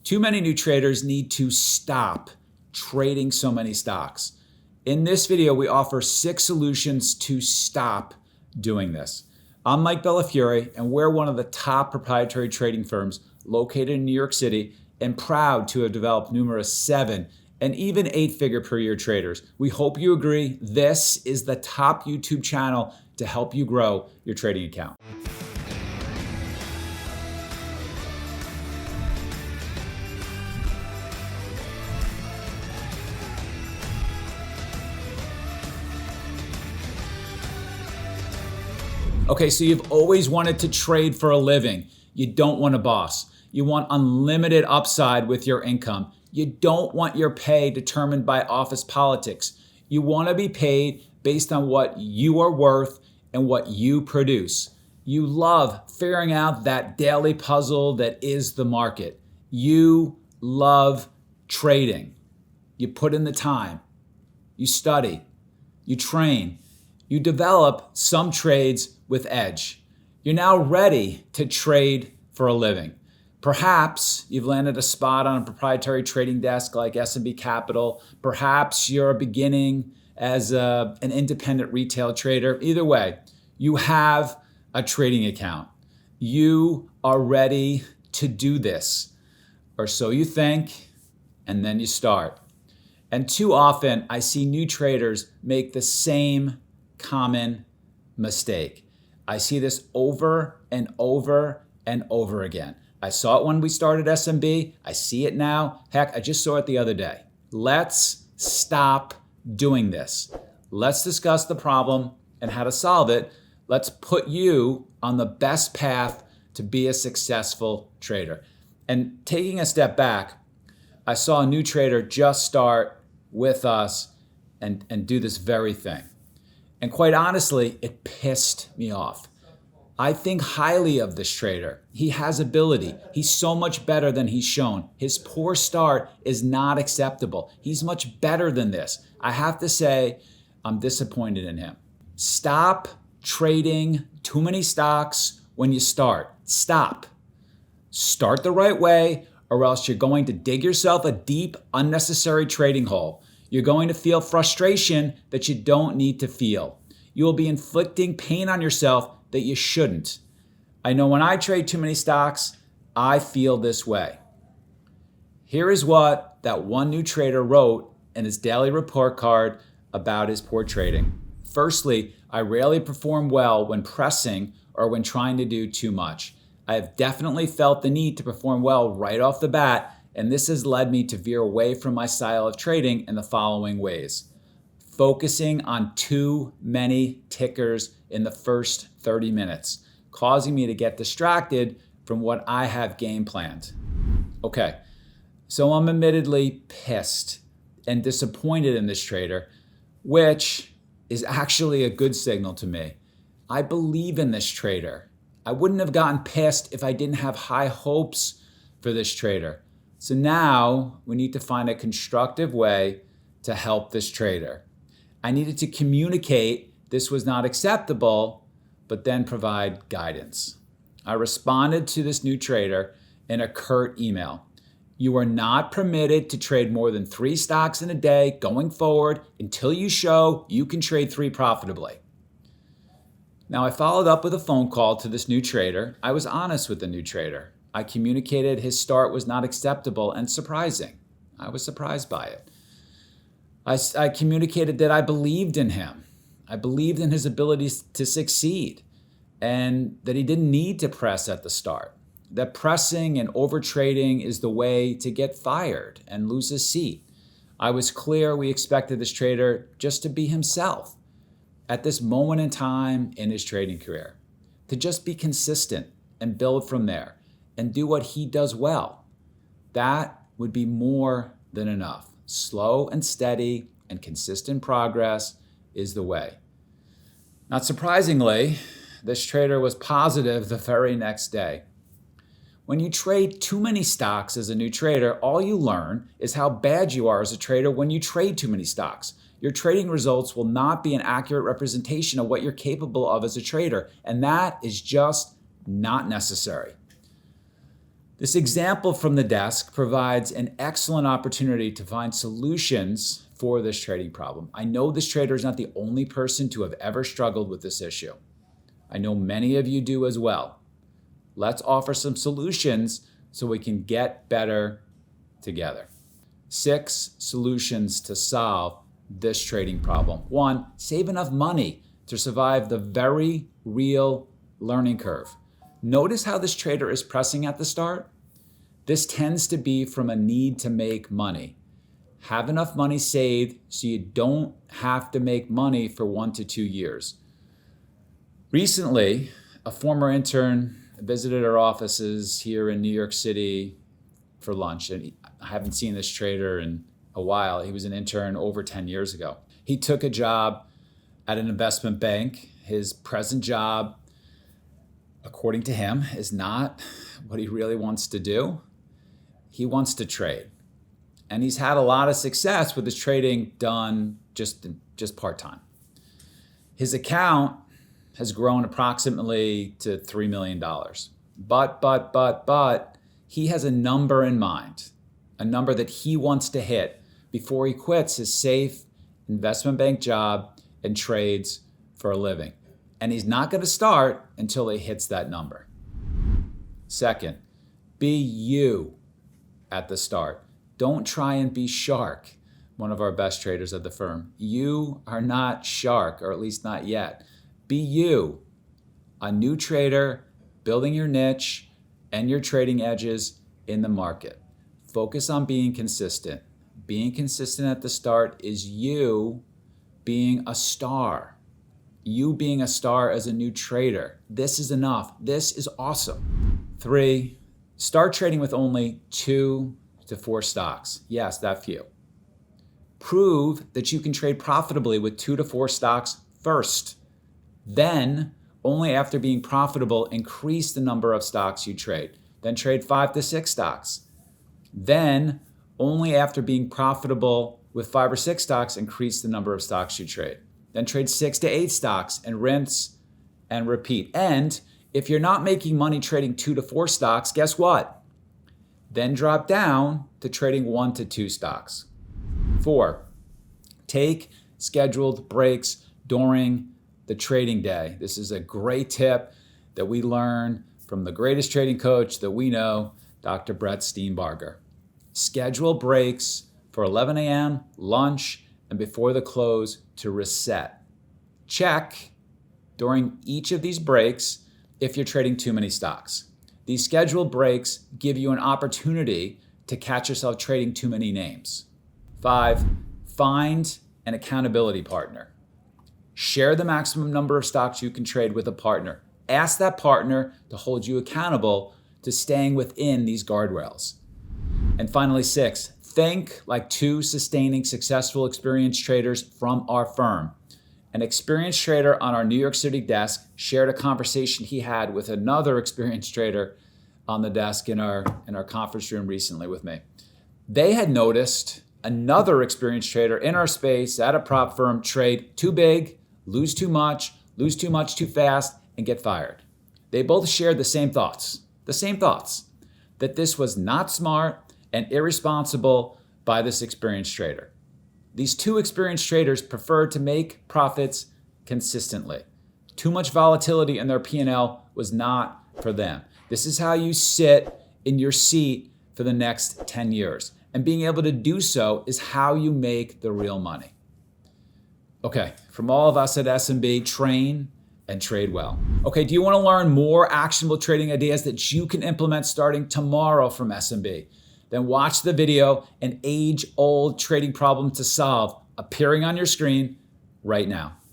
Too many new traders need to stop trading so many stocks. In this video, we offer 6 solutions to stop doing this. I'm Mike Bellafiore, and we're one of the top proprietary trading firms located in New York City and proud to have developed numerous 7 and even 8-figure per year traders. We hope you agree this is the top YouTube channel to help you grow your trading account. Okay, so you've always wanted to trade for a living. You don't want a boss. You want unlimited upside with your income. You don't want your pay determined by office politics. You want to be paid based on what you are worth and what you produce. You love figuring out that daily puzzle that is the market. You love trading. You put in the time. You study. You train. You develop some trades with edge. You're now ready to trade for a living. Perhaps you've landed a spot on a proprietary trading desk like S&B Capital. Perhaps you're beginning as an independent retail trader. Either way, you have a trading account. You are ready to do this, or so you think, and then you start. And too often, I see new traders make the same common mistake. I see this over and over and over again. I saw it when we started SMB. I see it now. Heck, I just saw it the other day. Let's stop doing this. Let's discuss the problem and how to solve it. Let's put you on the best path to be a successful trader. And taking a step back, I saw a new trader just start with us and do this very thing. And quite honestly, it pissed me off. I think highly of this trader. He has ability. He's so much better than he's shown. His poor start is not acceptable. He's much better than this. I have to say, I'm disappointed in him. Stop trading too many stocks when you start. Stop. Start the right way, or else you're going to dig yourself a deep, unnecessary trading hole. You're going to feel frustration that you don't need to feel. You will be inflicting pain on yourself that you shouldn't. I know when I trade too many stocks, I feel this way. Here is what that one new trader wrote in his daily report card about his poor trading. Firstly, I rarely perform well when pressing or when trying to do too much. I have definitely felt the need to perform well right off the bat, and this has led me to veer away from my style of trading in the following ways. Focusing on too many tickers in the first 30 minutes, causing me to get distracted from what I have game planned. Okay, so I'm admittedly pissed and disappointed in this trader, which is actually a good signal to me. I believe in this trader. I wouldn't have gotten pissed if I didn't have high hopes for this trader. So now we need to find a constructive way to help this trader. I needed to communicate this was not acceptable, but then provide guidance. I responded to this new trader in a curt email. You are not permitted to trade more than 3 stocks in a day going forward until you show you can trade 3 profitably. Now, I followed up with a phone call to this new trader. I was honest with the new trader. I communicated his start was not acceptable and surprising. I was surprised by it. I communicated that I believed in him. I believed in his abilities to succeed and that he didn't need to press at the start. That pressing and overtrading is the way to get fired and lose his seat. I was clear we expected this trader just to be himself at this moment in time in his trading career, to just be consistent and build from there and do what he does well. That would be more than enough. Slow and steady and consistent progress is the way. Not surprisingly, this trader was positive the very next day. When you trade too many stocks as a new trader, all you learn is how bad you are as a trader when you trade too many stocks. Your trading results will not be an accurate representation of what you're capable of as a trader, and that is just not necessary. This example from the desk provides an excellent opportunity to find solutions for this trading problem. I know this trader is not the only person to have ever struggled with this issue. I know many of you do as well. Let's offer some solutions so we can get better together. 6 solutions to solve this trading problem. 1, save enough money to survive the very real learning curve. Notice how this trader is pressing at the start? This tends to be from a need to make money. Have enough money saved so you don't have to make money for 1 to 2 years. Recently, a former intern visited our offices here in New York City for lunch, and I haven't seen this trader in a while. He was an intern over 10 years ago. He took a job at an investment bank. His present job, according to him, is not what he really wants to do. He wants to trade. And he's had a lot of success with his trading done just part-time. His account has grown approximately to $3 million. But he has a number in mind, a number that he wants to hit before he quits his safe investment bank job and trades for a living. And he's not going to start until he hits that number. Second, be you at the start. Don't try and be Shark, one of our best traders at the firm. You are not Shark, or at least not yet. Be you, a new trader, building your niche and your trading edges in the market. Focus on being consistent. Being consistent at the start is you being a star. You being a star as a new trader. This is enough. This is awesome. 3, start trading with only 2 to 4 stocks. Yes, that few. Prove that you can trade profitably with 2 to 4 stocks first. Then, only after being profitable, increase the number of stocks you trade. Then trade 5 to 6 stocks. Then, only after being profitable with 5 or 6 stocks, increase the number of stocks you trade. Then trade 6 to 8 stocks and rinse and repeat. And if you're not making money trading 2 to 4 stocks, guess what? Then drop down to trading 1 to 2 stocks. 4, take scheduled breaks during the trading day. This is a great tip that we learned from the greatest trading coach that we know, Dr. Brett Steenbarger. Schedule breaks for 11 a.m., lunch, and before the close to reset. Check during each of these breaks if you're trading too many stocks. These scheduled breaks give you an opportunity to catch yourself trading too many names. 5, find an accountability partner. Share the maximum number of stocks you can trade with a partner. Ask that partner to hold you accountable to staying within these guardrails. And finally, 6, think like 2 sustaining successful experienced traders from our firm. An experienced trader on our New York City desk shared a conversation he had with another experienced trader on the desk in our conference room recently with me. They had noticed another experienced trader in our space at a prop firm trade too big, lose too much too fast, and get fired. They both shared the same thoughts, that this was not smart and irresponsible by this experienced trader. These 2 experienced traders preferred to make profits consistently. Too much volatility in their P&L was not for them. This is how you sit in your seat for the next 10 years. And being able to do so is how you make the real money. Okay, from all of us at SMB, train and trade well. Okay, do you want to learn more actionable trading ideas that you can implement starting tomorrow from SMB? Then watch the video, An Age-Old Trading Problem to Solve, appearing on your screen right now.